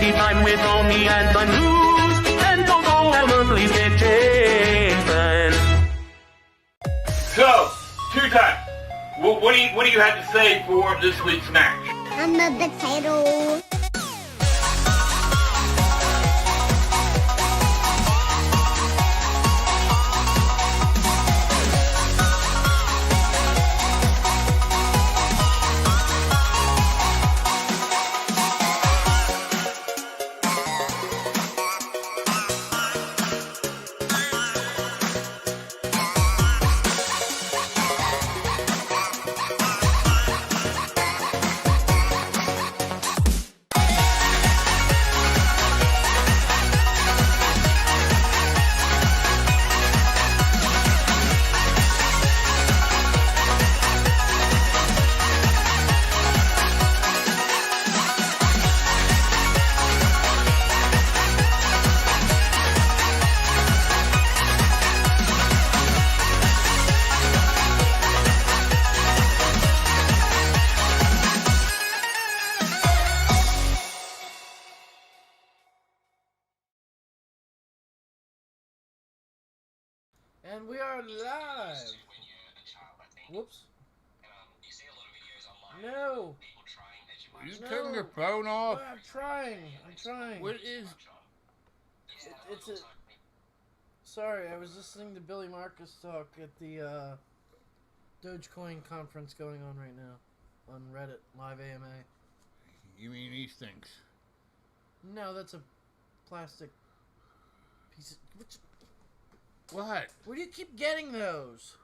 I'm with Tommy and the news, and don't go Almar, please get Jason. So, two-time, what do you have to say for this week's match? I'm a potato. And we are live. Whoops. No. Are you turning your phone off? I'm trying. What is... It's a... Sorry, I was listening to Billy Marcus talk at the Dogecoin conference going on right now on Reddit, live AMA. You mean these things? No, that's a plastic piece of... What? Where do you keep getting those?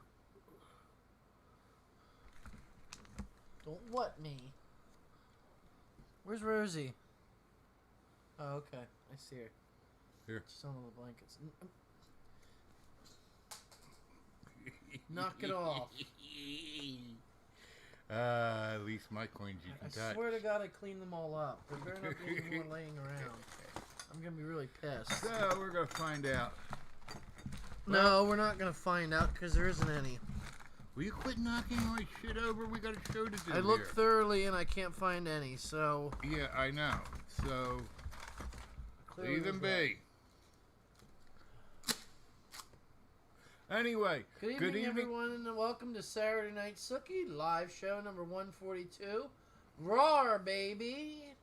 Don't what me. Where's Rosie? Oh, okay. I see her. Here. She's on the blankets. Knock it off. At least my coins you can I touch. swear to God I cleaned them all up. There better not be any more laying around. I'm going to be really pissed. So, we're going to find out. No, we're not going to find out because there isn't any. Will you quit knocking my shit over? We got a show to do I looked thoroughly and I can't find any, so... Yeah, I know. So, leave them be. Anyway, good evening, everyone, and welcome to Saturday Night Sookie, live show number 142. Rawr, baby!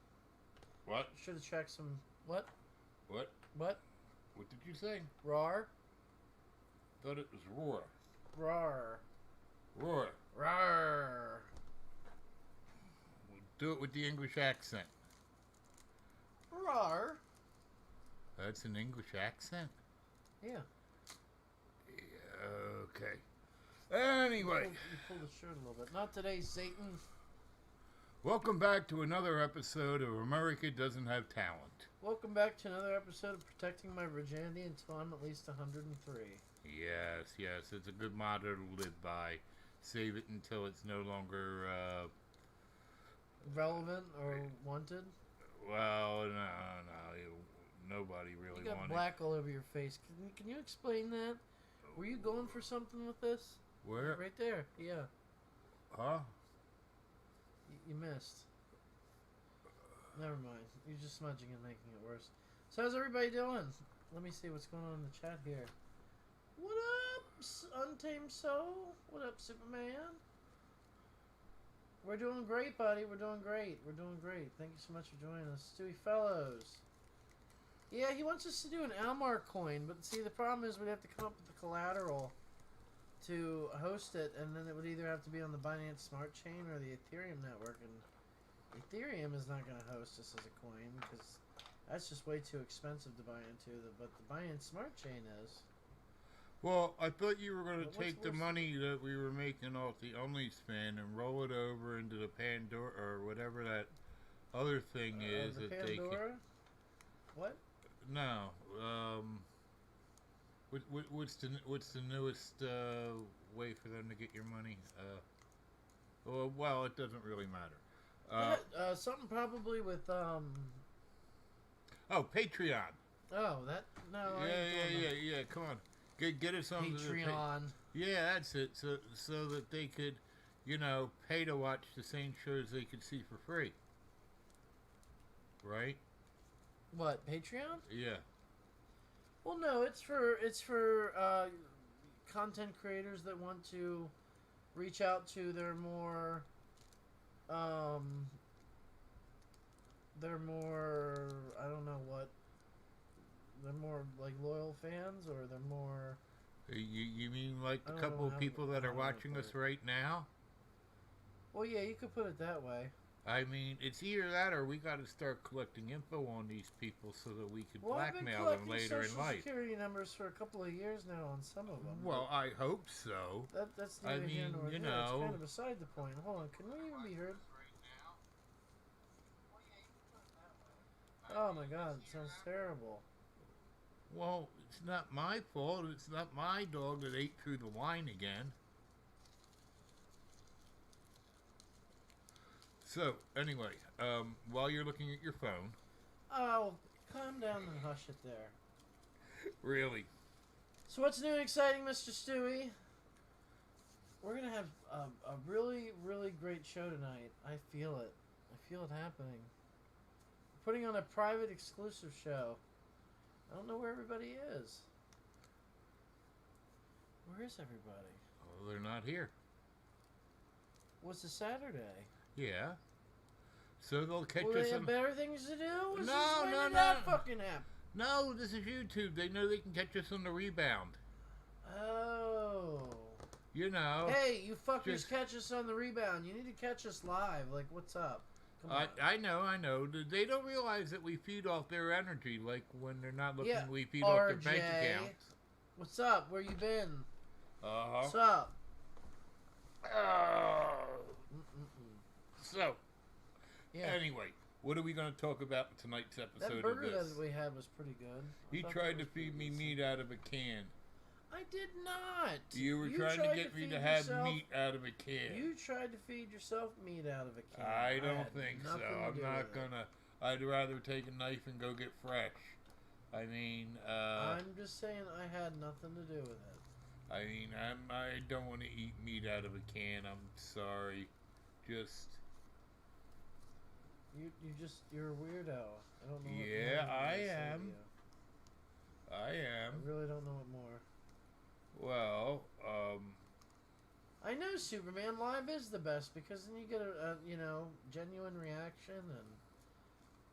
What? Should have checked some... What? What? What? What did you say? Rawr? Thought it was roar. Rawr. Roar. Rawr. We'll do it with the English accent. Rawr. That's an English accent? Yeah. Okay. Anyway. You pulled the shirt a little bit. Not today, Satan. Welcome back to another episode of America Doesn't Have Talent. Welcome back to another episode of Protecting My Virginity until I'm at least 103. Yes, yes, it's a good motto to live by. Save it until it's no longer, Relevant or wanted? well, no, nobody really You got wanted. black all over your face. Can you explain that? Were you going for something with this? Where? Right there. Yeah. Huh? You missed. Never mind. You're just smudging and making it worse. So how's everybody doing? Let me see what's going on in the chat here. What up, Untamed Soul? What up, Superman? We're doing great, buddy. We're doing great. We're doing great. Thank you so much for joining us. Stewie Fellows. Yeah, he wants us to do an Almar coin, but see, the problem is we'd have to come up with the collateral to host it, and then it would either have to be on the Binance Smart Chain or the Ethereum network, and Ethereum is not going to host us as a coin, because that's just way too expensive to buy into, but the Binance Smart Chain is. Well, I thought you were going to What's take the worse? money that we were making off the OnlySpan and roll it over into the Pandora or whatever that other thing is The that they can. Pandora? What? No. What's the newest way for them to get your money? Well, it doesn't really matter. Something probably with, Oh, Patreon. oh, that, no, I ain't doing that. Yeah. Come on, get us on Patreon. Yeah, that's it. So that they could, pay to watch the same shows they could see for free. Right? What, Patreon? Yeah. Well, no, it's for content creators that want to reach out to their more I don't know what, they're more like loyal fans, or they're more. You mean like I the don't couple know of how- people that I are don't know how to watching put us it. right now? Well, yeah, you could put it that way. I mean, it's either that or we got to start collecting info on these people so that we can Well, I've been blackmail them collecting later in social life. security numbers for a couple of years now on some of them. Well, I hope so. That's I neither here mean, nor you there. It's know. kind of beside the point. Hold on, can we even be heard? Oh my god, it sounds terrible. Well, it's not my fault. It's not my dog that ate through the wine again. So, anyway, while you're looking at your phone, Oh, calm down and hush it there. really, So what's new and exciting, Mr. Stewie? We're gonna have a really, really great show tonight. I feel it. I feel it happening. We're putting on a private, exclusive show. I don't know where everybody is. Where is everybody? oh, they're not here. What's a Saturday? Yeah. So they'll catch Well, us they have on... better things to do? Is No, this when no, did that no. fucking happen? No, this is YouTube. They know they can catch us on the rebound. Oh. You know. Hey, you fuckers just- catch us on the rebound. You need to catch us live. Like, what's up? Come on. I know. They don't realize that we feed off their energy. Like when they're not looking, Yeah, we feed off their bank RJ. accounts. What's up? Where you been? Uh-huh. What's up? So, Yeah. anyway, what are we going to talk about in tonight's That episode burger of this? that we had was pretty good. I He thought tried that to was pretty feed me decent. meat out of a can. I did not. You were trying to get me feed to have yourself- meat out of a can. You tried to feed yourself meat out of a can. I don't had think so. nothing to I'm do not with it. gonna. I'd rather take a knife and go get fresh. I mean, I'm just saying I had nothing to do with it. I don't want to eat meat out of a can. I'm sorry. Just. You're a weirdo. I don't know. What Yeah, more I to say to am. you. I am. I really don't know what more. Well, I know Superman Live is the best because then you get a genuine reaction and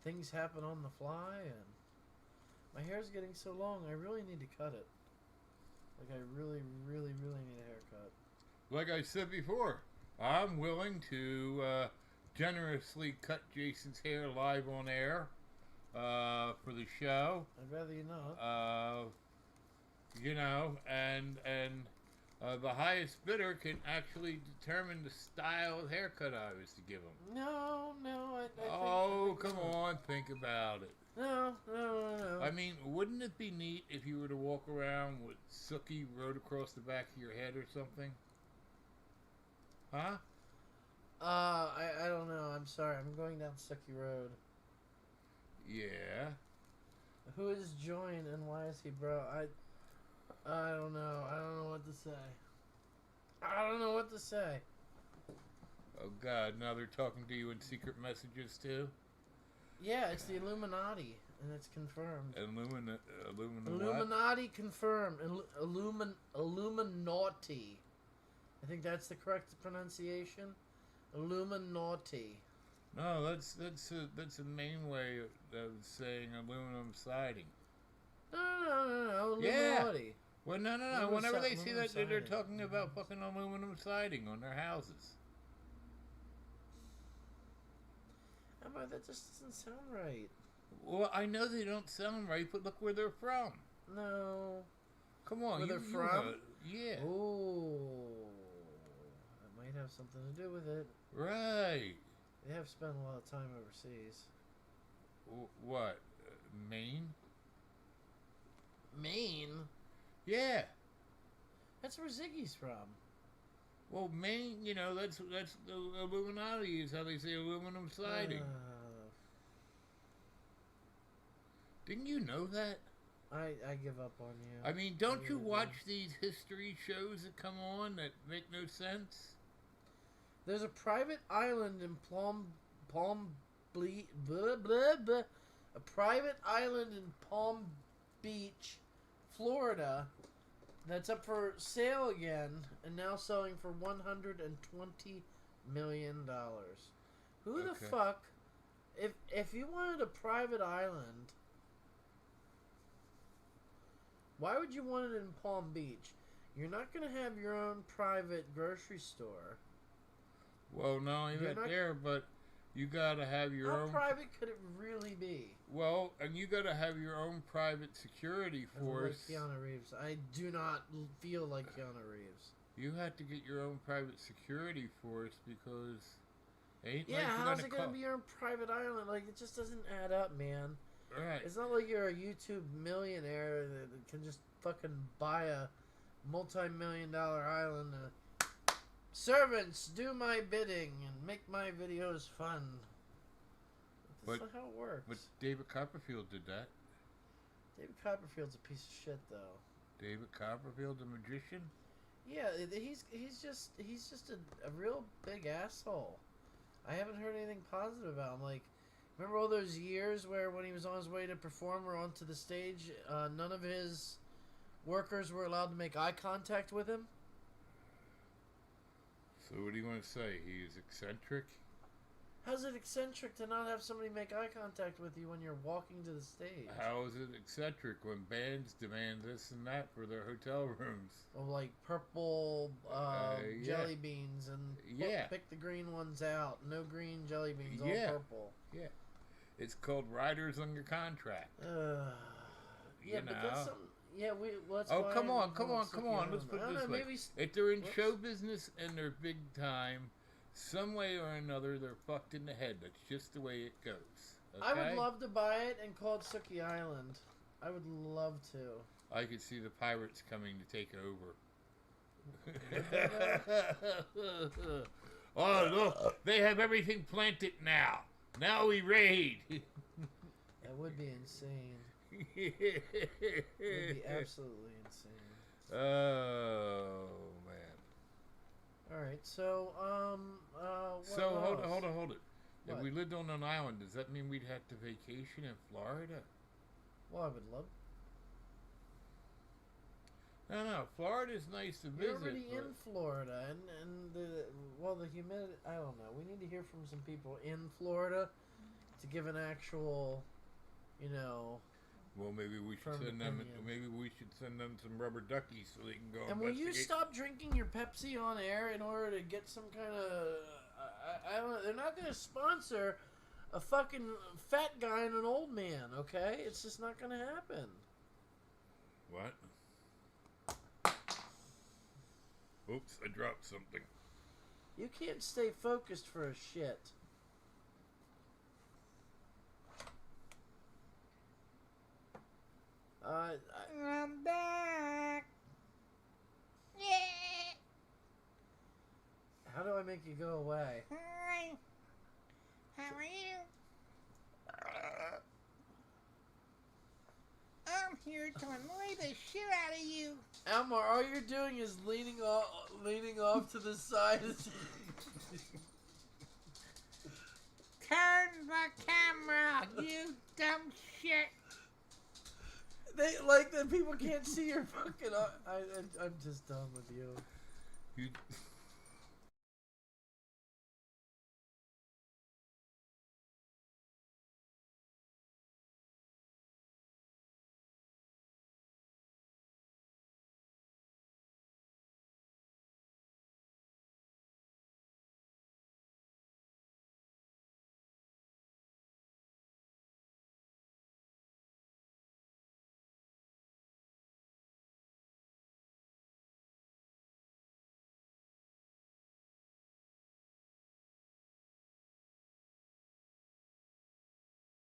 things happen on the fly, and my hair's getting so long I really need to cut it. Like I really, really, really need a haircut. like I said before, I'm willing to generously cut Jason's hair live on air for the show. I'd rather you not. And the highest bidder can actually determine the style of haircut I was to give him. No, I think Oh, I think come not. on, think about it. No. I mean, wouldn't it be neat if you were to walk around with Sookie wrote across the back of your head or something? Huh? I don't know. I'm sorry. I'm going down Sookie Road. Yeah. Who is joined and why is he bro? I don't know. I don't know what to say. I don't know what to say. Oh God! Now they're talking to you in secret messages too. Yeah, it's the Illuminati, and it's confirmed. Illuminati confirmed. Illuminati. I think that's the correct pronunciation. Illuminati. No, that's a main way of saying aluminum siding. No. Yeah. Illuminati. Well, no. Whenever they see that, they're talking about fucking aluminum siding on their houses. But that just doesn't sound right. Well, I know they don't sound right, but look where they're from. No. Come on, Where they're from? Yeah. Oh, that might have something to do with it. Right. They have spent a lot of time overseas. What? Maine? Maine? Yeah. That's where Ziggy's from. Well, Maine, you know, that's the Illuminati is how they say aluminum siding. Didn't you know that? I give up on you. I mean, don't you watch these history shows that come on that make no sense? There's a private island in a private island in Palm Beach, Florida, that's up for sale again and now selling for $120 million. Who the fuck, if you wanted a private island, why would you want it in Palm Beach? You're not going to have your own private grocery store. Well, not only that there, but you got to have your own... How private could it really be? Well, and you got to have your own private security force. Like Keanu Reeves. I do not feel like Keanu Reeves. You have to get your own private security force because... how's it going to be your own private island? Like, it just doesn't add up, man. Right. It's not like you're a YouTube millionaire that can just fucking buy a multi-million-dollar island. Servants, do my bidding and make my videos fun. That's not how it works. But David Copperfield did that. David Copperfield's a piece of shit, though. David Copperfield, the magician? Yeah, he's just a real big asshole. I haven't heard anything positive about him. Like, remember all those years where when he was on his way to perform or onto the stage, none of his workers were allowed to make eye contact with him? So what do you want to say? He's eccentric? How's it eccentric to not have somebody make eye contact with you when you're walking to the stage? How is it eccentric when bands demand this and that for their hotel rooms? Well, like purple jelly beans and pick the green ones out. No green jelly beans, all purple. Yeah. It's called riders on your contract. But that's something... Yeah, let's come on. Let's put it this way. If they're in show business and they're big time, some way or another, they're fucked in the head. That's just the way it goes. Okay? I would love to buy it and call it Sookie Island. I would love to. I could see the pirates coming to take over. Oh, look. They have everything planted now. Now we raid. That would be insane. It would be absolutely insane. Oh man! All right, so hold it. What? If we lived on an island, does that mean we'd have to vacation in Florida? Well, I would love. No, Florida's nice to visit. You're already in Florida, and the humidity. I don't know. We need to hear from some people in Florida to give an actual, Well, maybe we should send them. Maybe we should send them some rubber duckies so they can go. And will you stop drinking your Pepsi on air in order to get some kind of? I don't know. They're not going to sponsor a fucking fat guy and an old man. Okay, it's just not going to happen. What? Oops! I dropped something. You can't stay focused for a shit. I'm back. Yeah. How do I make you go away? Hi. How are you? I'm here to annoy the shit out of you. Almar, all you're doing is leaning off to the side. Turn the camera, you dumb shit. They like that people can't see your fucking. I'm just done with you. You.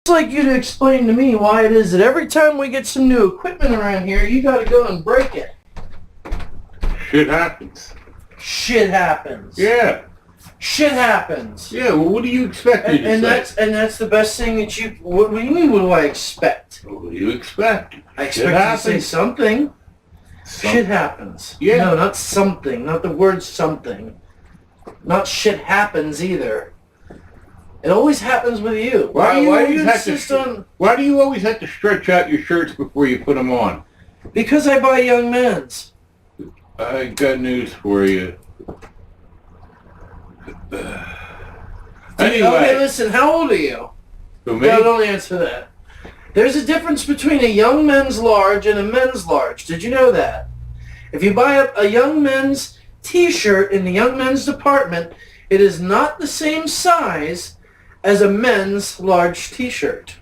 It's like you to explain to me why it is that every time we get some new equipment around here, you gotta go and break it. Shit happens. Shit happens. Yeah. Shit happens. Yeah. Well, what do you expect me to and that's the best thing that you. What do you mean? What do I expect? What do you expect? I expect you to say something. Shit happens. Yeah. No, not something. Not the word something. Not shit happens either. It always happens with you. Why do you insist on? Why do you always have to stretch out your shirts before you put them on? Because I buy young men's. I got news for you. Anyway. Okay, listen. How old are you? Who, me? No, don't answer that. There's a difference between a young men's large and a men's large. Did you know that? If you buy a young men's t-shirt in the young men's department, it is not the same size as a men's large t-shirt.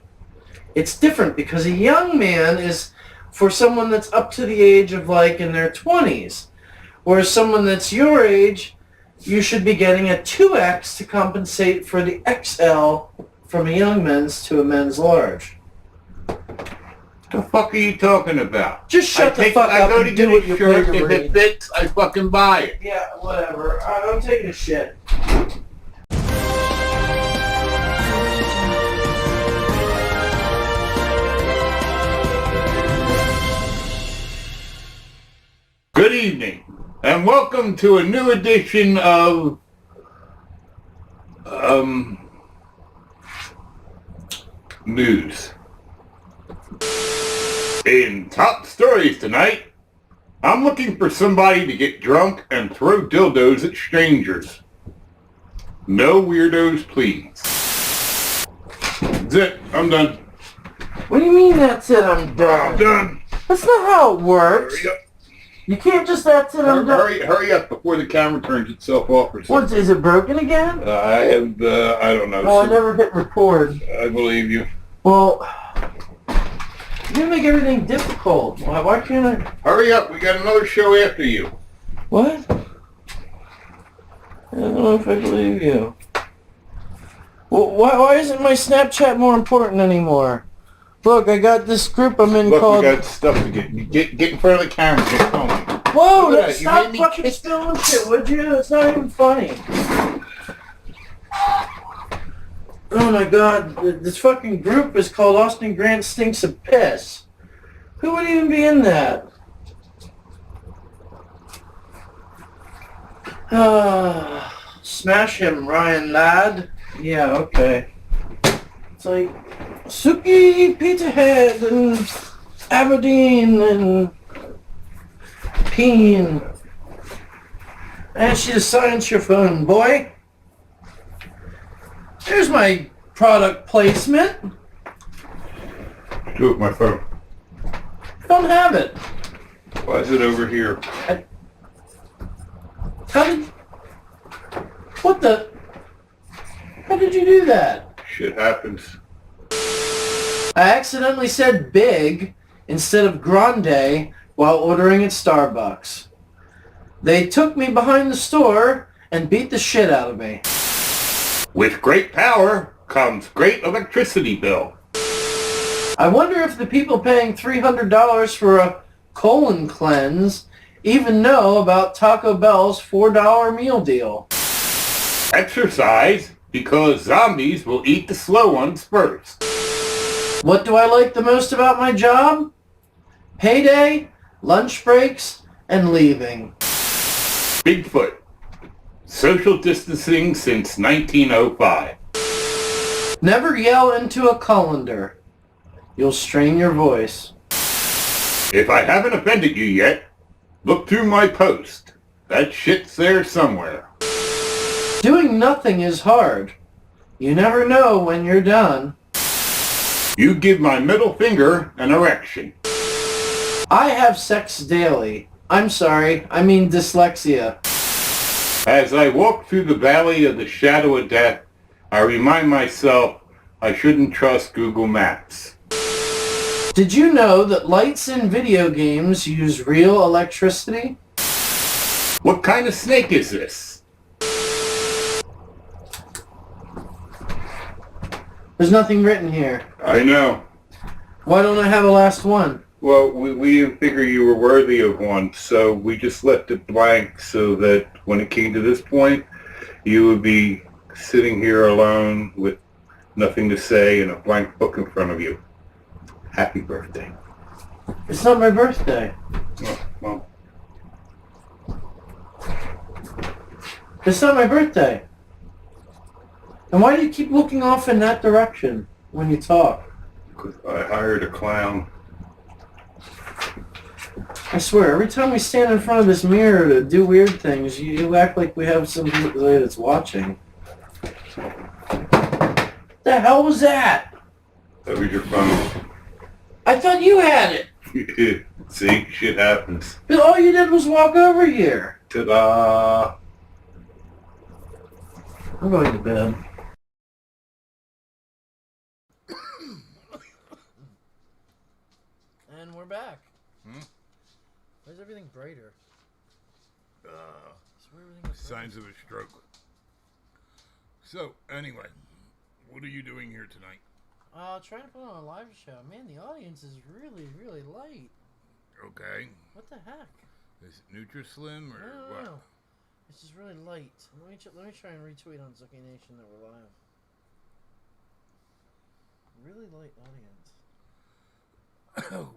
It's different because a young man is for someone that's up to the age of like in their 20s. Whereas someone that's your age, you should be getting a 2X to compensate for the XL from a young men's to a men's large. The fuck are you talking about? Just shut the fuck up I go to and get do what a you're shirt. paying to If it read. fits, I fucking buy it. Yeah, whatever. I'm taking a shit. Good evening, and welcome to a new edition of news. In top stories tonight, I'm looking for somebody to get drunk and throw dildos at strangers. No weirdos, please. That's it. I'm done. What do you mean that's it, I'm I'm done? done. That's not how it works. Hurry up. You can't just that's it, I'm done. Hurry up before the camera turns itself off or something. What, is it broken again? I don't know. Oh, I never hit record. I believe you. Well, you make everything difficult. Why can't I? Hurry up, we got another show after you. What? I don't know if I believe you. Well, why isn't my Snapchat more important anymore? Look, I got this group I'm in Look, called... we got stuff to get. Get in front of the camera. Get filming. Whoa, Look at that, you stop made me fucking kick- spilling shit, would you? It's not even funny. Oh my god, this fucking group is called Austin Grant Stinks of Piss. Who would even be in that? Smash him, Ryan Ladd. Yeah, okay. It's like Sookie, Peterhead, and Aberdeen, and Peen. I asked you to silence your phone, boy. There's my product placement. Do it with my phone. Don't have it. Why is it over here? How did you do that? Shit happens. I accidentally said big instead of grande while ordering at Starbucks. They took me behind the store and beat the shit out of me. With great power comes great electricity bill. I wonder if the people paying $300 for a colon cleanse even know about Taco Bell's $4 meal deal. Exercise, because zombies will eat the slow ones first. What do I like the most about my job? Payday, lunch breaks, and leaving. Bigfoot. Social distancing since 1905. Never yell into a colander. You'll strain your voice. If I haven't offended you yet, look through my post. That shit's there somewhere. Doing nothing is hard. You never know when you're done. You give my middle finger an erection. I have sex daily. I'm sorry, I mean dyslexia. As I walk through the valley of the shadow of death, I remind myself I shouldn't trust Google Maps. Did you know that lights in video games use real electricity? What kind of snake is this? There's nothing written here. I know. Why don't I have a last one? Well, we didn't figure you were worthy of one, so we just left it blank so that when it came to this point, you would be sitting here alone with nothing to say and a blank book in front of you. Happy birthday. It's not my birthday. Oh, well, It's not my birthday. And why do you keep looking off in that direction when you talk? 'cause I hired a clown. I swear, every time we stand in front of this mirror to do weird things, you act like we have somebody that's watching. The hell was that? That was your phone. I thought you had it. See? Shit happens. But all you did was walk over here. Ta-da! I'm going to bed. And we're back. Why is everything brighter? Signs of a stroke. So, anyway, what are you doing here tonight? Trying to put on a live show. Man, the audience is really, really light. Okay. What the heck? Is it Nutrislim or I don't what? know. It's just really light. Let me try and retweet on Sookie Nation that we're live. Really light audience.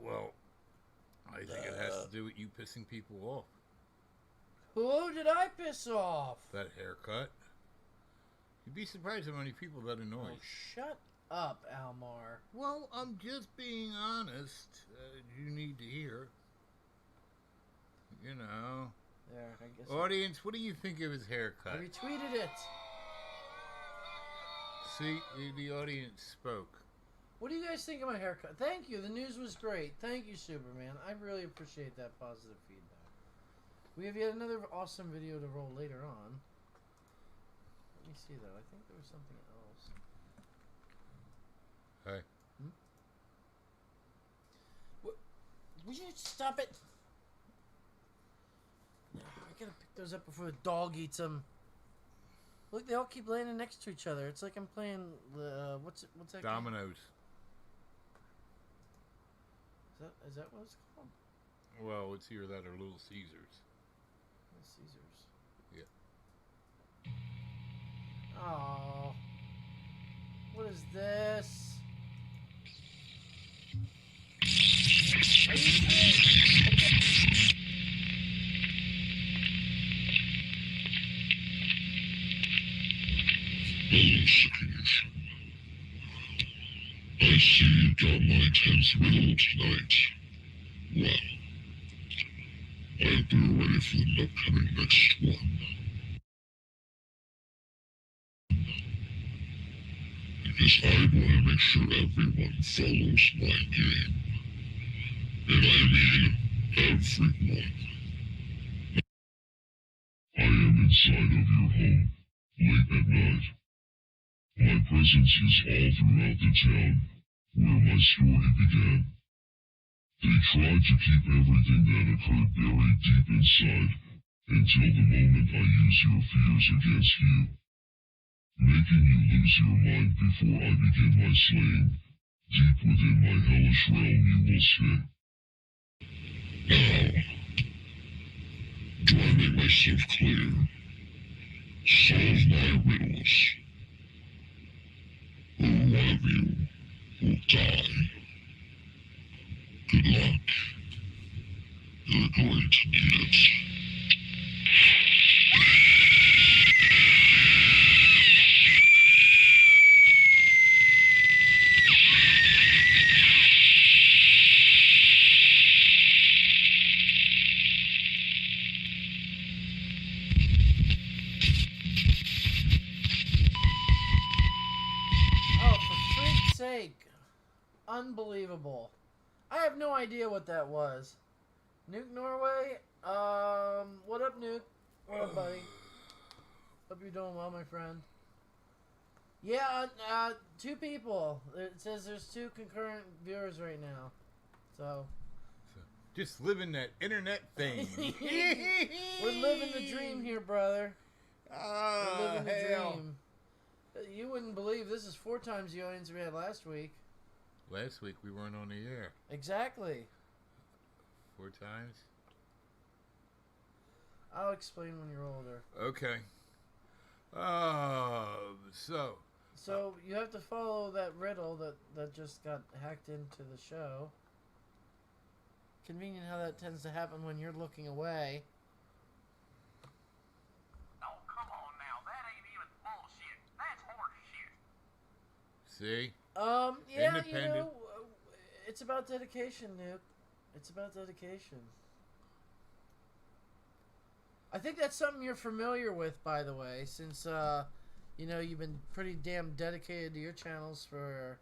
Well, I think it has to do with you pissing people off. Who did I piss off? That haircut. You'd be surprised how many people that annoys. Oh, shut up, Almar. Well, I'm just being honest. You need to hear. You know. There, I guess. Audience, what do you think of his I haircut? retweeted it. See, the audience spoke. What do you guys think of my haircut? Thank you. The news was great. Thank you, Superman. I really appreciate that positive feedback. We have yet another awesome video to roll later on. Let me see, though. I think there was something else. Hey. What? Would you stop it? I gotta pick those up before the dog eats them. Look, they all keep landing next to each other. It's like I'm playing the what's that? Dominoes. Is that what it's called? Well, it's either that or Little Caesars. Caesars. Yeah. Oh. What is this? Are you serious? Hello, Sookie. I see you got my 10th riddle tonight. Well, I hope you're ready for the upcoming next one. Because I want to make sure everyone follows my game. And I mean everyone. I am inside of your home, late at night. My presence is all throughout the town where my story began. They tried to keep everything that occurred buried deep inside until the moment I use your fears against you, making you lose your mind before I begin my slaying Deep within my hellish realm you will sit. Now, do I make myself clear? Solve my riddles, or one of you will die. Good luck. You're going to need it. Oh, for freak's sake. Unbelievable. I have no idea what that was. Nuke Norway? What up, Nuke? What up, buddy? Hope you're doing well, my friend. Yeah, 2 people. It says there's 2 concurrent viewers right now. So. Just living that internet thing. We're living the dream here, brother. We're living the dream. You wouldn't believe this is 4 times the audience we had last week. Last week we weren't on the air. Exactly. 4 times? I'll explain when you're older. Okay. So you have to follow that riddle that just got hacked into the show. Convenient how that tends to happen when you're looking away. Oh, come on now. That ain't even bullshit. That's horse shit. see? Yeah, Independent. you know, it's about dedication, Nuke. It's about dedication. I think that's something you're familiar with, by the way, since, you know, you've been pretty damn dedicated to your channels for...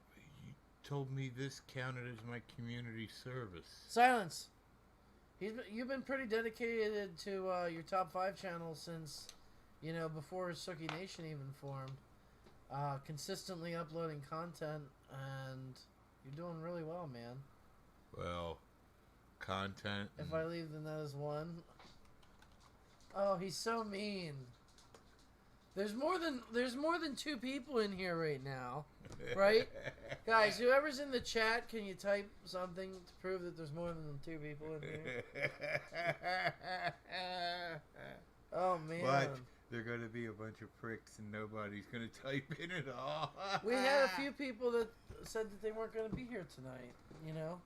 You told me this counted as my community service. Silence! You've been pretty dedicated to your top 5 channels since, you know, before Sookie Nation even formed. Consistently uploading content, and you're doing really well, man. Well, content. If I leave, then that is 1. Oh, he's so mean. There's more than 2 people in here right now, right? Guys, whoever's in the chat, can you type something to prove that there's more than 2 people in here? Oh man. But they're going to be a bunch of pricks and nobody's going to type in at all. We had a few people that said that they weren't going to be here tonight, you know?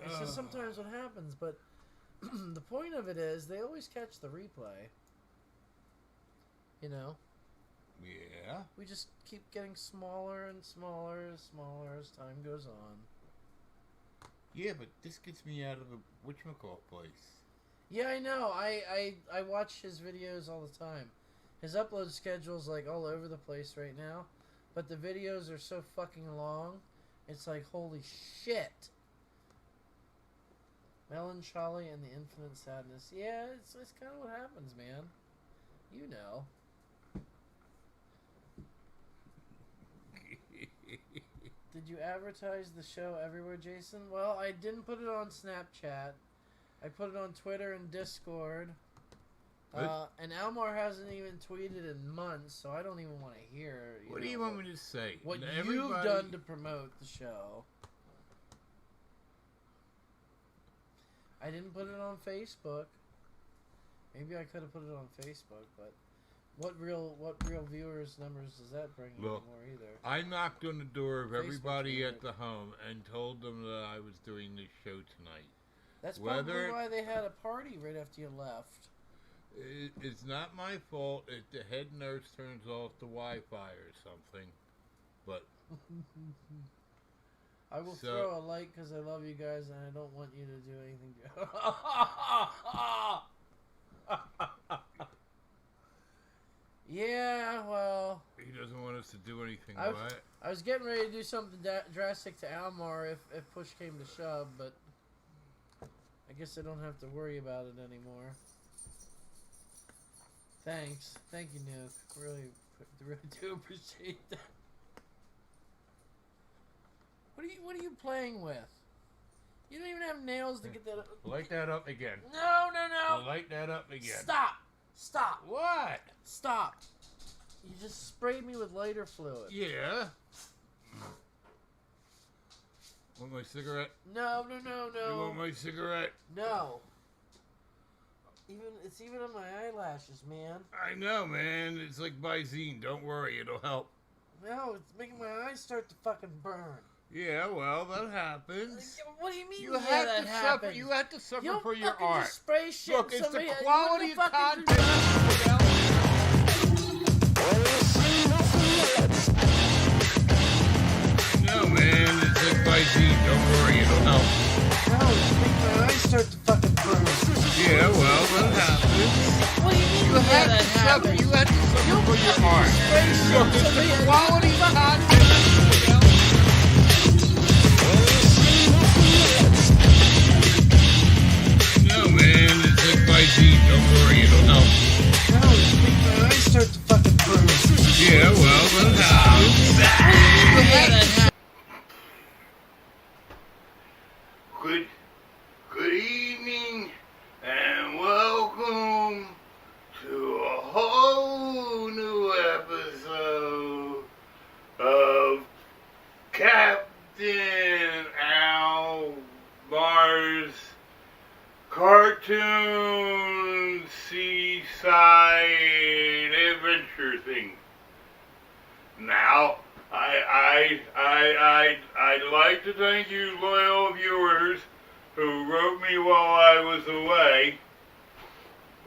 It's just sometimes what happens, but the point of it is they always catch the replay. You know? Yeah. We just keep getting smaller and smaller and smaller as time goes on. Yeah, but this gets me out of the whatchamacallit place. Yeah, I know. I watch his videos all the time. His upload schedule's like all over the place right now, but the videos are so fucking long. It's like, holy shit. Melancholy and the infinite sadness. Yeah, it's kind of what happens, man. You know. Did you advertise the show everywhere, Jason? Well, I didn't put it on Snapchat. I put it on Twitter and Discord. And Almar hasn't even tweeted in months, so I don't even want to hear. What do you want me to say? What you've done to promote the show. I didn't put it on Facebook. Maybe I could have put it on Facebook, but what real viewers numbers does that bring anymore either? I knocked on the door of Facebook's everybody weird. at the home and told them that I was doing this show tonight. That's probably why they had a party right after you left. It's not my fault if the head nurse turns off the Wi-Fi or something, but... I will throw a like because I love you guys and I don't want you to do anything. Yeah, well... He doesn't want us to do anything, I right? was getting ready to do something drastic to Almar if push came to shove, but I guess I don't have to worry about it anymore. Thanks. Thank you, Nuke. Really do appreciate that. What are you playing with? You don't even have nails to get that up. Light that up again. No. Light that up again. Stop. What? Stop. You just sprayed me with lighter fluid. Yeah. Want my cigarette? No. You want my cigarette? No. It's even on my eyelashes, man. I know, man. It's like Visine. Don't worry, it'll help. No, it's making my eyes start to fucking burn. Yeah, well, that happens. What do you mean? You have that to suffer. happens? You have to suffer You for your fucking art. just spray shit. Look, it's somebody, the quality you of fucking content. do that. No, man. It's like Visine. Don't worry, it'll help. No, it's making my eyes start to fucking burn. Yeah, well, that happens. What do you mean? You have to suffer. You have to suffer for your art. Look, it's the quality of content. No, man, it's like Visine. Don't worry, it'll help. No, it's making my eyes start to fucking burn. Yeah, well, that happens. Good evening, and welcome to a whole new episode of Captain Almar's cartoon seaside adventure thing. Now, I'd like to thank you loyal viewers who wrote me while I was away.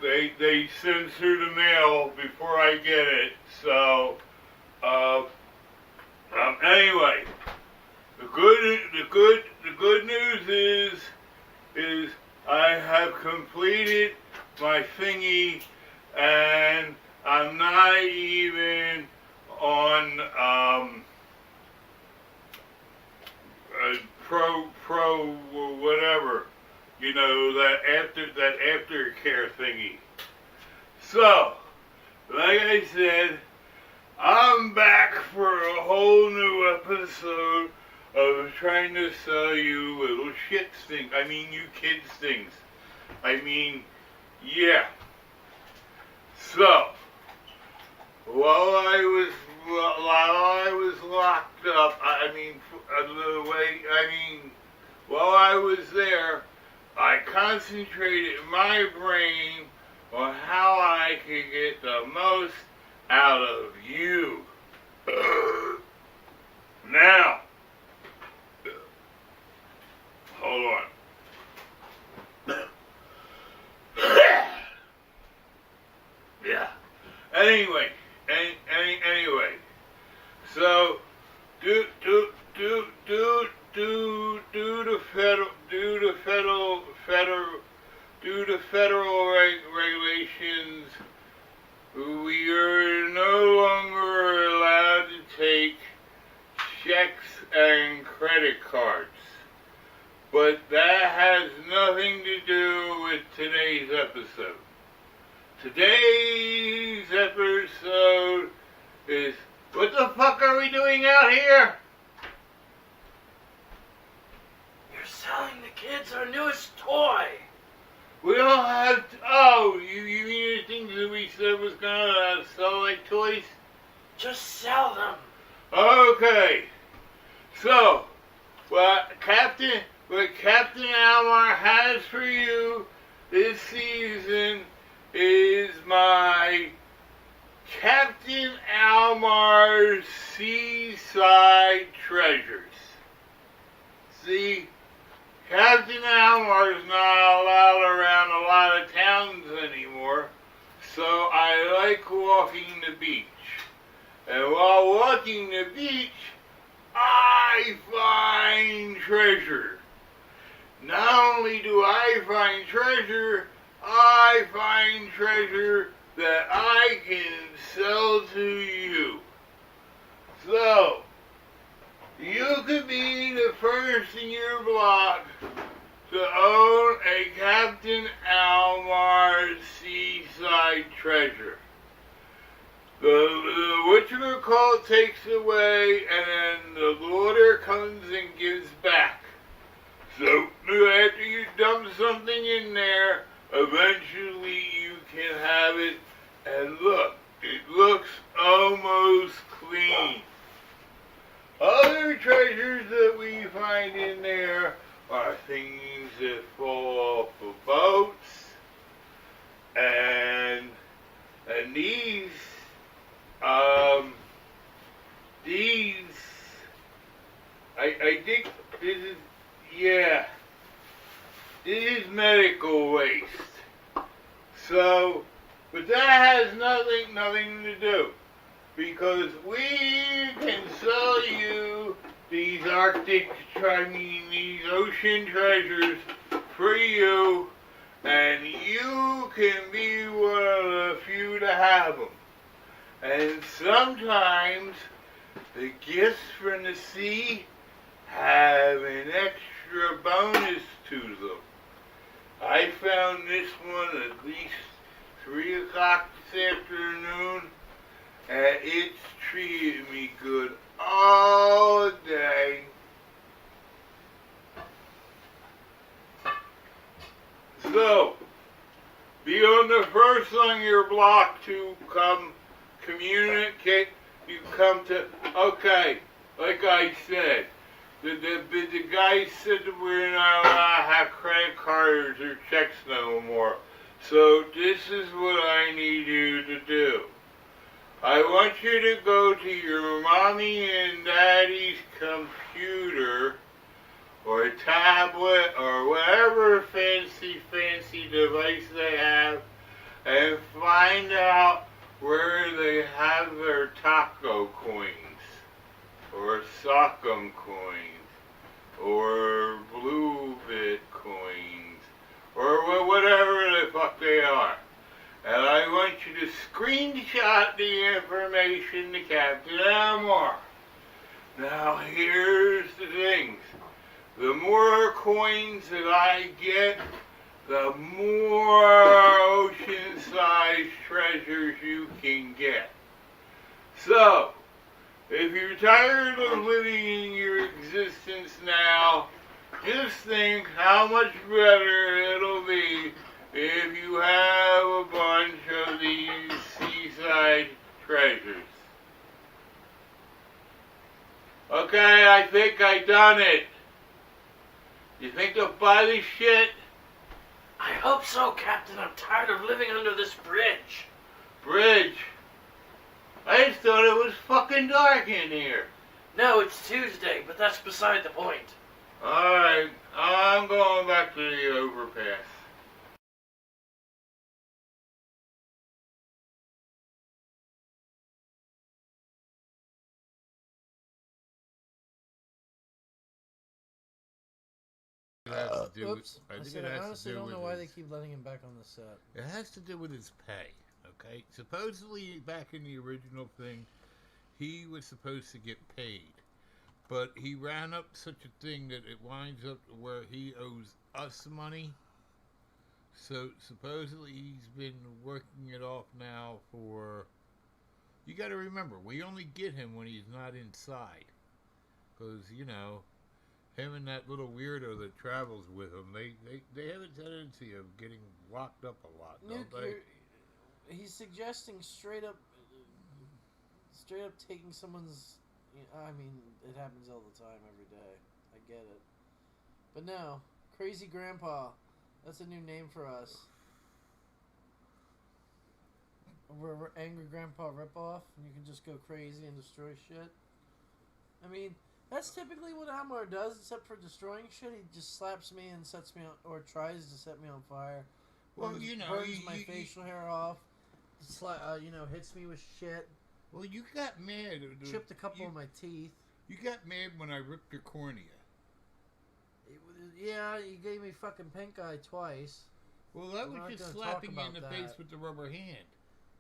They censor the mail before I get it, so anyway, the good news is I have completed my thingy, and I'm not even on pro whatever, you know, that aftercare thingy. So, like I said, I'm back for a whole new episode of trying to sell you little shit things. I mean, you kids things. I mean, yeah. So, while I was locked up, while I was there, I concentrated my brain on how I could get the most out of you. Now, hold on. Yeah. Anyway, so do the federal regulations, we are no longer allowed to take checks and credit cards. But that has nothing to do with today's episode. Today's episode is, what the fuck are we doing out here? You're selling the kids our newest toy. We don't have, you mean the things that we said was gonna sell like toys? Just sell them. Okay. So, what Captain Almar has for you this season is my Captain Almar's Seaside Treasures. See, Captain Almar's not allowed around a lot of towns anymore, so I like walking the beach. And while walking the beach, I find treasure. Not only do I find treasure, I find treasure that I can sell to you. So, you could be the first in your block to own a Captain Almar Seaside Treasure. The whatchamacallit takes away, and then the loader comes and gives back. So, after you dump something in there, eventually you can have it, and look, it looks almost clean. Other other treasures that we find in there are things that fall off of boats, and these, I think this is, yeah, this is medical waste. So, but that has nothing to do, because we can sell you these these ocean treasures for you, and you can be one of the few to have them. And sometimes the gifts from the sea have an extra bonus to them. I found this one at least 3 o'clock this afternoon, and it's treated me good all day. So, be on the first on your block to come communicate. You come to, okay, like I said, the guy said that we're not allowed to have credit cards or checks no more. So this is what I need you to do. I want you to go to your mommy and daddy's computer or tablet or whatever fancy device they have, and find out where they have their taco coins or sock'em coins or blue bit coins or whatever the fuck they are. And I want you to screenshot the information to Captain Almar. Now here's the things. The more coins that I get, the more ocean-sized treasures you can get. So, if you're tired of living in your existence now, just think how much better it'll be if you have a bunch of these seaside treasures. Okay, I think I done it. You think they'll buy this shit? I hope so, Captain. I'm tired of living under this bridge. Bridge? I just thought it was fucking dark in here. No, it's Tuesday, but that's beside the point. Alright, I'm going back to the overpass. Oops. I said, I honestly don't know why they keep letting him back on the set. It has to do with his pay, okay? Supposedly, back in the original thing, he was supposed to get paid. But he ran up such a thing that it winds up where he owes us money. So, supposedly, he's been working it off now for... You gotta remember, we only get him when he's not inside. Because, you know... Him and that little weirdo that travels with him, they have a tendency of getting locked up a lot, don't they? He's suggesting straight up taking someone's... I mean, it happens all the time, every day. I get it. But no, Crazy Grandpa. That's a new name for us. We're Angry Grandpa ripoff, and you can just go crazy and destroy shit. I mean... That's typically what Almar does, except for destroying shit. He just slaps me and sets me on, or tries to set me on fire. Well, you know, burns my facial hair off. Hits me with shit. Well, you got mad. Chipped a couple of my teeth. You got mad when I ripped your cornea. Yeah, you gave me fucking pink eye twice. Well, that was just slapping you in the face with the rubber hand.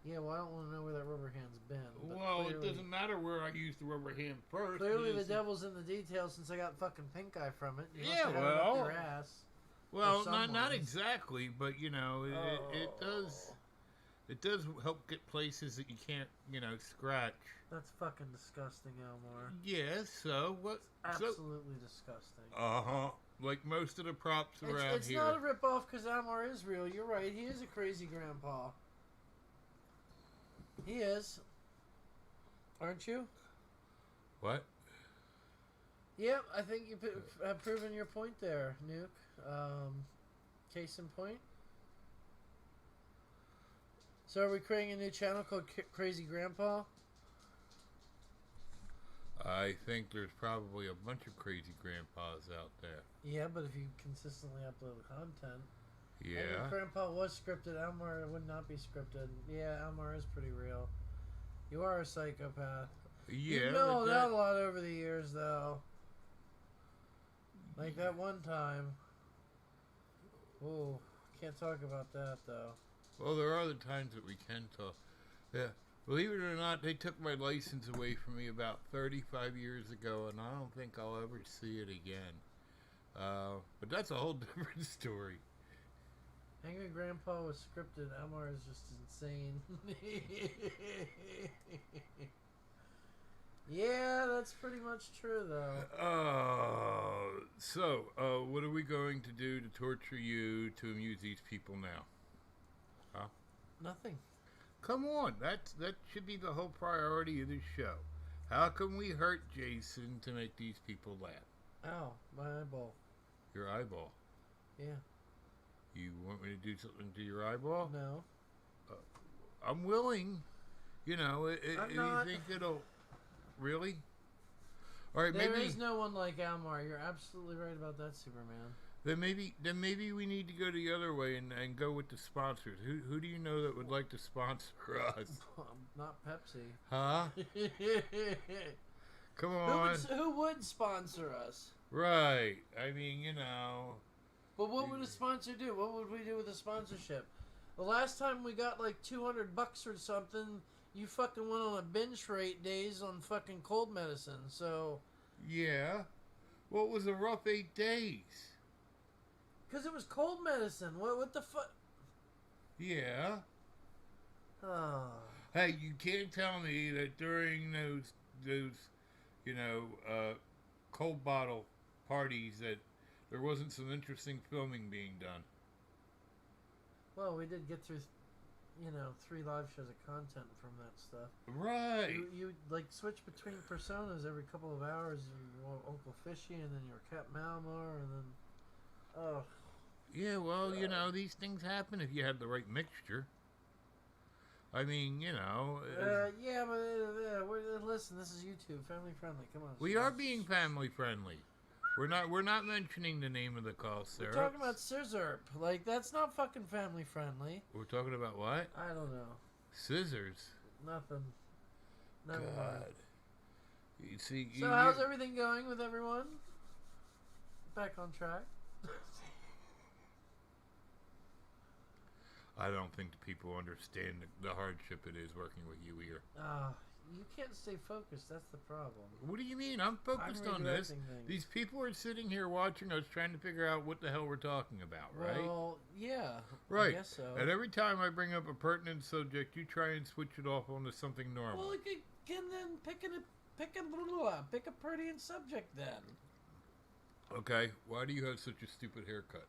Yeah, well, I don't want to know where that rubber hand's been. Well, clearly, it doesn't matter where I used the rubber hand first. Clearly, the devil's in the details since I got fucking pink eye from it. You yeah, well, it up your ass. Well, not exactly, but you know, it does help get places that you can't, scratch. That's fucking disgusting, Almar. Yeah, so what? Absolutely disgusting. Like most of the props around here. It's not a ripoff because Almar is real. You're right. He is a crazy grandpa. He is. Aren't you? What? Yep, I think you have proven your point there, Nuke. Case in point. So are we creating a new channel called Crazy Grandpa? I think there's probably a bunch of crazy grandpas out there. Yeah, but if you consistently upload content. Yeah. And if Grandpa was scripted, Almar would not be scripted. Yeah, Almar is pretty real. You are a psychopath. Yeah. You've mellowed out a lot over the years, though. Like that one time. Ooh, can't talk about that, though. Well, there are other times that we can talk. Yeah. Believe it or not, they took my license away from me about 35 years ago, and I don't think I'll ever see it again. But that's a whole different story. Angry Grandpa was scripted. Almar is just insane. Yeah, that's pretty much true, though. So, what are we going to do to torture you to amuse these people now? Huh? Nothing. Come on, that should be the whole priority of this show. How can we hurt Jason to make these people laugh? Ow, my eyeball. Your eyeball? Yeah. You want me to do something to your eyeball? No. I'm willing. You know, I'm not. You think it'll... Really? All right, There maybe... is no one like Almar. You're absolutely right about that, Superman. Then maybe we need to go the other way and go with the sponsors. Who do you know that would like to sponsor us? Not Pepsi. Huh? Come on. Who would sponsor us? Right. I mean, you know. But what would a sponsor do? What would we do with a sponsorship? The last time we got like $200 or something, you fucking went on a binge for 8 days on fucking cold medicine. So. Yeah. Well, it was a rough 8 days. Because it was cold medicine. What the fuck? Yeah. Oh. Hey, you can't tell me that during those you know, cold bottle parties that there wasn't some interesting filming being done. Well, we did get through, 3 live shows of content from that stuff. Right. You like switch between personas every couple of hours. You were Uncle Fishy, and then you were Cat Malmar, and then. Oh. Yeah, well, these things happen if you have the right mixture. I mean, yeah, but listen, this is YouTube, family friendly. Come on. We are being family friendly. We're not mentioning the name of the call, Sarah. We're talking about scissor. Like, that's not fucking family friendly. We're talking about what? I don't know. Scissors. Nothing. Never God. mind. You see. So how's everything going with everyone? Back on track. I don't think the people understand the hardship it is working with you here. You can't stay focused. That's the problem. What do you mean? I'm focused on this. These people are sitting here watching us trying to figure out what the hell we're talking about, right? Well, yeah. Right. I guess so. And every time I bring up a pertinent subject, you try and switch it off onto something normal. Well, again, then pick a pertinent subject then. Okay. Why do you have such a stupid haircut?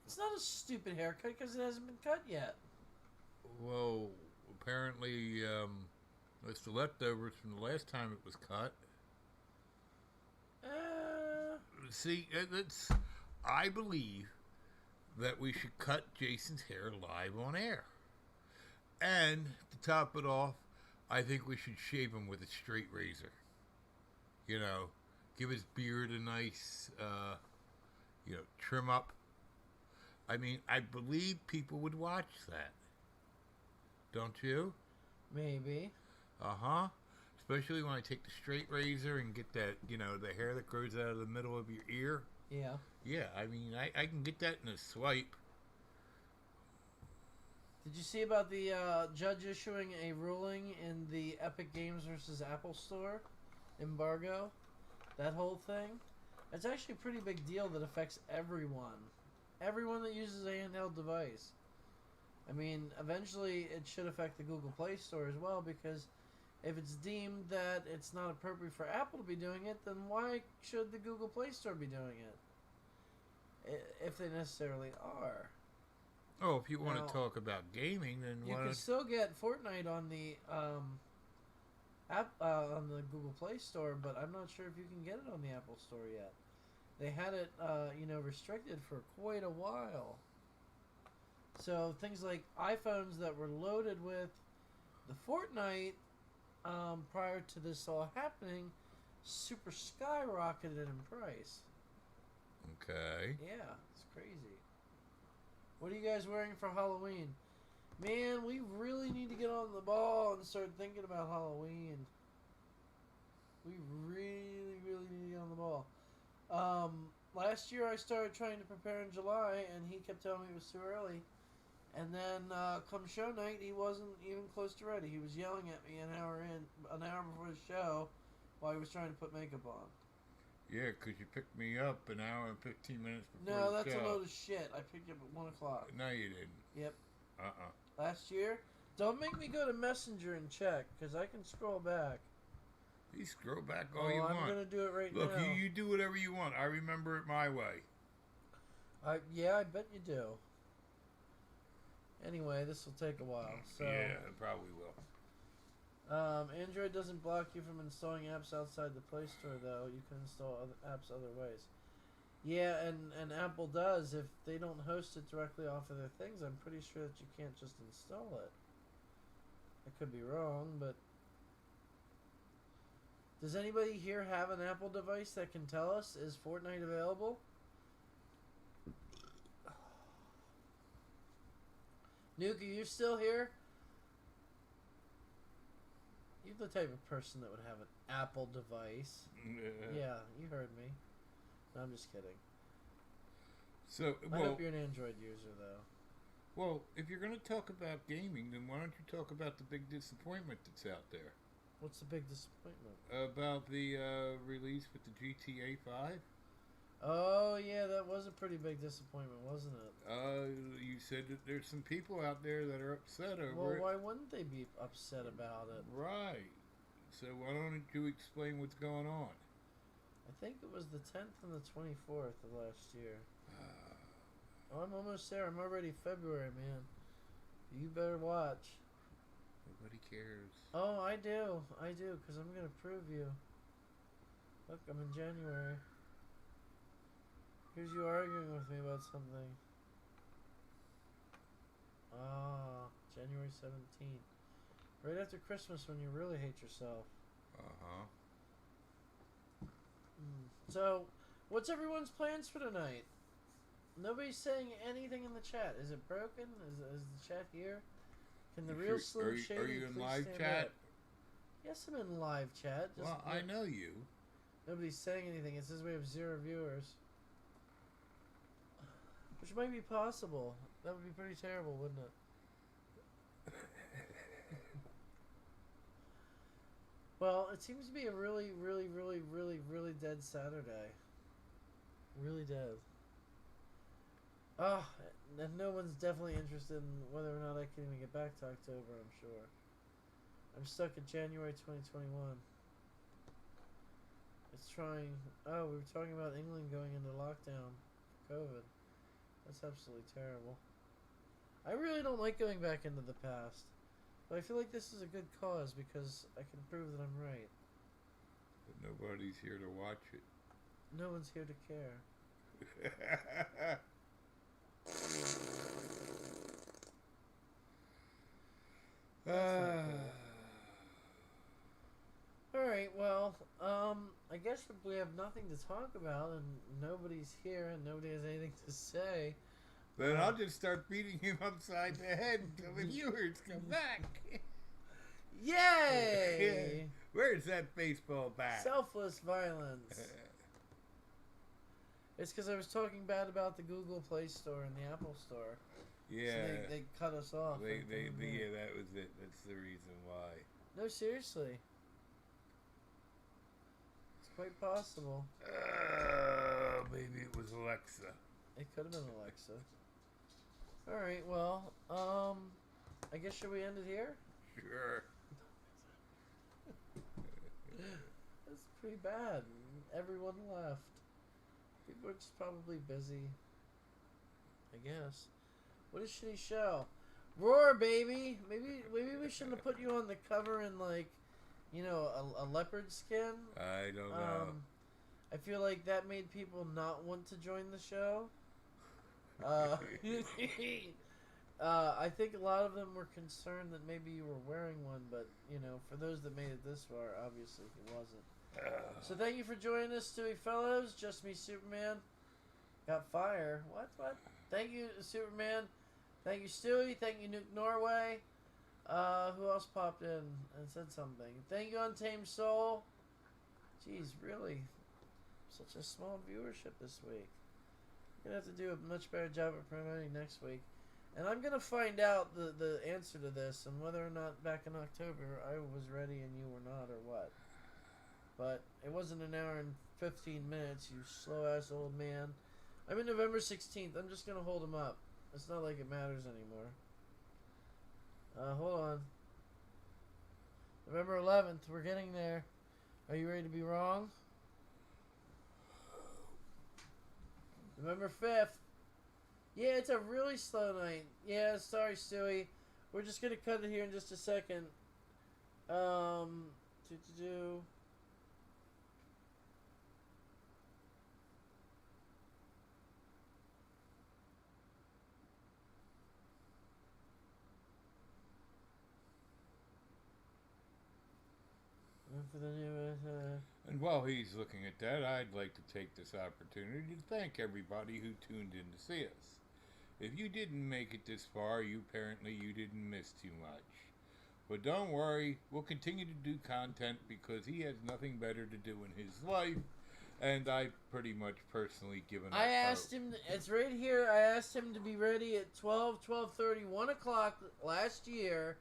It's not a stupid haircut because it hasn't been cut yet. Well, apparently, it's the leftovers from the last time it was cut. See, I believe that we should cut Jason's hair live on air. And to top it off, I think we should shave him with a straight razor. Give his beard a nice, trim up. I mean, I believe people would watch that. Don't you? Maybe. Uh-huh. Especially when I take the straight razor and get that, the hair that grows out of the middle of your ear. Yeah. Yeah, I mean, I can get that in a swipe. Did you see about the judge issuing a ruling in the Epic Games versus Apple Store embargo? That whole thing? It's actually a pretty big deal that affects everyone. Everyone that uses a handheld device. I mean, eventually it should affect the Google Play Store as well, because if it's deemed that it's not appropriate for Apple to be doing it, then why should the Google Play Store be doing it? If they necessarily are. Oh, if you want to talk about gaming, then you why can still get Fortnite on the on the Google Play Store, but I'm not sure if you can get it on the Apple Store yet. They had it, restricted for quite a while. So things like iPhones that were loaded with the Fortnite prior to this all happening super skyrocketed in price. Okay. Yeah, it's crazy. What are you guys wearing for Halloween? Man, we really need to get on the ball and start thinking about Halloween. We really, really need to get on the ball. Last year I started trying to prepare in July, and he kept telling me it was too early. And then come show night, he wasn't even close to ready. He was yelling at me an hour before the show, while he was trying to put makeup on. Yeah, 'cause you picked me up an hour and 15 minutes before No, the that's show. a load of shit. I picked you up at 1 o'clock. No, you didn't. Yep. Last year? Don't make me go to Messenger and check, because I can scroll back. You scroll back all you want. I'm going to do it right Look, now. you do whatever you want. I remember it my way. I bet you do. Anyway, this will take a while. So Yeah, it probably will. Android doesn't block you from installing apps outside the Play Store, though. You can install other apps other ways. Yeah, and Apple does. If they don't host it directly off of their things, I'm pretty sure that you can't just install it. I could be wrong, but... Does anybody here have an Apple device that can tell us, is Fortnite available? Nuke, are you still here? You're the type of person that would have an Apple device. Yeah, you heard me. No, I'm just kidding. So, I hope you're an Android user, though. Well, if you're going to talk about gaming, then why don't you talk about the big disappointment that's out there? What's the big disappointment? About the release with the GTA 5? Oh, yeah, that was a pretty big disappointment, wasn't it? You said that there's some people out there that are upset over Well, it. why wouldn't they be upset about it? Right. So why don't you explain what's going on? I think it was the 10th and the 24th of last year. Oh, I'm almost there. I'm already February, man. You better watch. Nobody cares. Oh, I do, because I'm going to prove you. Look, I'm in January. Here's you arguing with me about something. Ah, January 17th. Right after Christmas when you really hate yourself. Uh-huh. So, what's everyone's plans for tonight? Nobody's saying anything in the chat. Is it broken? Is the chat here? Can the real Slim Shady Are you in please live stand chat? up? Yes, I'm in live chat. Just Well, I know you. Nobody's saying anything. It says we have 0 viewers. Which might be possible. That would be pretty terrible, wouldn't it? Well, it seems to be a really, really, really, really, really dead Saturday. Really dead. Ah, and no one's definitely interested in whether or not I can even get back to October, I'm sure. I'm stuck at January 2021. It's trying... Oh, we were talking about England going into lockdown. COVID. That's absolutely terrible. I really don't like going back into the past. But I feel like this is a good cause because I can prove that I'm right. But nobody's here to watch it. No one's here to care. Alright, well, I guess if we have nothing to talk about and nobody's here and nobody has anything to say... Then I'll just start beating him upside the head until the viewers come back. Yay! Where's that baseball bat? Selfless violence. It's because I was talking bad about the Google Play Store and the Apple Store. Yeah. So they cut us off. Yeah, that was it. That's the reason why. No, seriously. It's quite possible. Maybe it was Alexa. It could have been Alexa. Alright, well, I guess should we end it here? Sure. That's pretty bad. Everyone left. People are just probably busy. I guess. What a shitty show. Rawr, baby! Maybe we shouldn't have put you on the cover in, like, You know, a leopard skin. I don't know. I feel like that made people not want to join the show. I think a lot of them were concerned that maybe you were wearing one, but, you know, for those that made it this far, obviously he wasn't. So thank you for joining us, Stewie Fellows. Just me, Superman. Got fire. What? Thank you, Superman. Thank you, Stewie. Thank you, Nuke Norway. Who else popped in and said something? Thank you, Untamed Soul. Jeez, really? Such a small viewership this week. I'm going to have to do a much better job at promoting next week. And I'm going to find out the answer to this and whether or not back in October I was ready and you were not or what. But it wasn't an hour and 15 minutes, you slow-ass old man. I'm in November 16th. I'm just going to hold him up. It's not like it matters anymore. Hold on. November 11th. We're getting there. Are you ready to be wrong? November 5th. Yeah, it's a really slow night. Yeah, sorry, Stewie. We're just going to cut it here in just a second. For the new, And while he's looking at that, I'd like to take this opportunity to thank everybody who tuned in to see us. If you didn't make it this far, apparently you didn't miss too much. But don't worry, we'll continue to do content because he has nothing better to do in his life, and I've pretty much personally given up. I asked him, it's right here, I asked him to be ready at 12:30, 1 o'clock last year,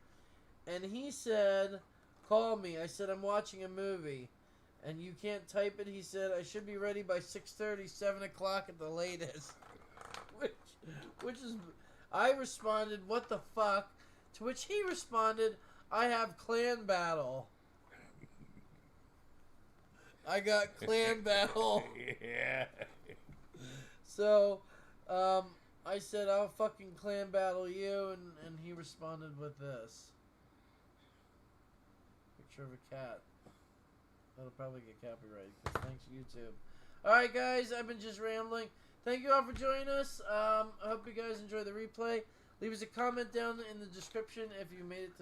and he said, call me. I said, I'm watching a movie. And you can't type it. He said, I should be ready by 6:30, 7 o'clock at the latest. Which is, I responded, what the fuck? To which he responded, I have clan battle. I got clan battle. Yeah. So, I said, I'll fucking clan battle you. And he responded with this. Picture of a cat. That'll probably get copyrighted. Thanks, YouTube. Alright, guys. I've been just rambling. Thank you all for joining us. I hope you guys enjoy the replay. Leave us a comment down in the description if you made it to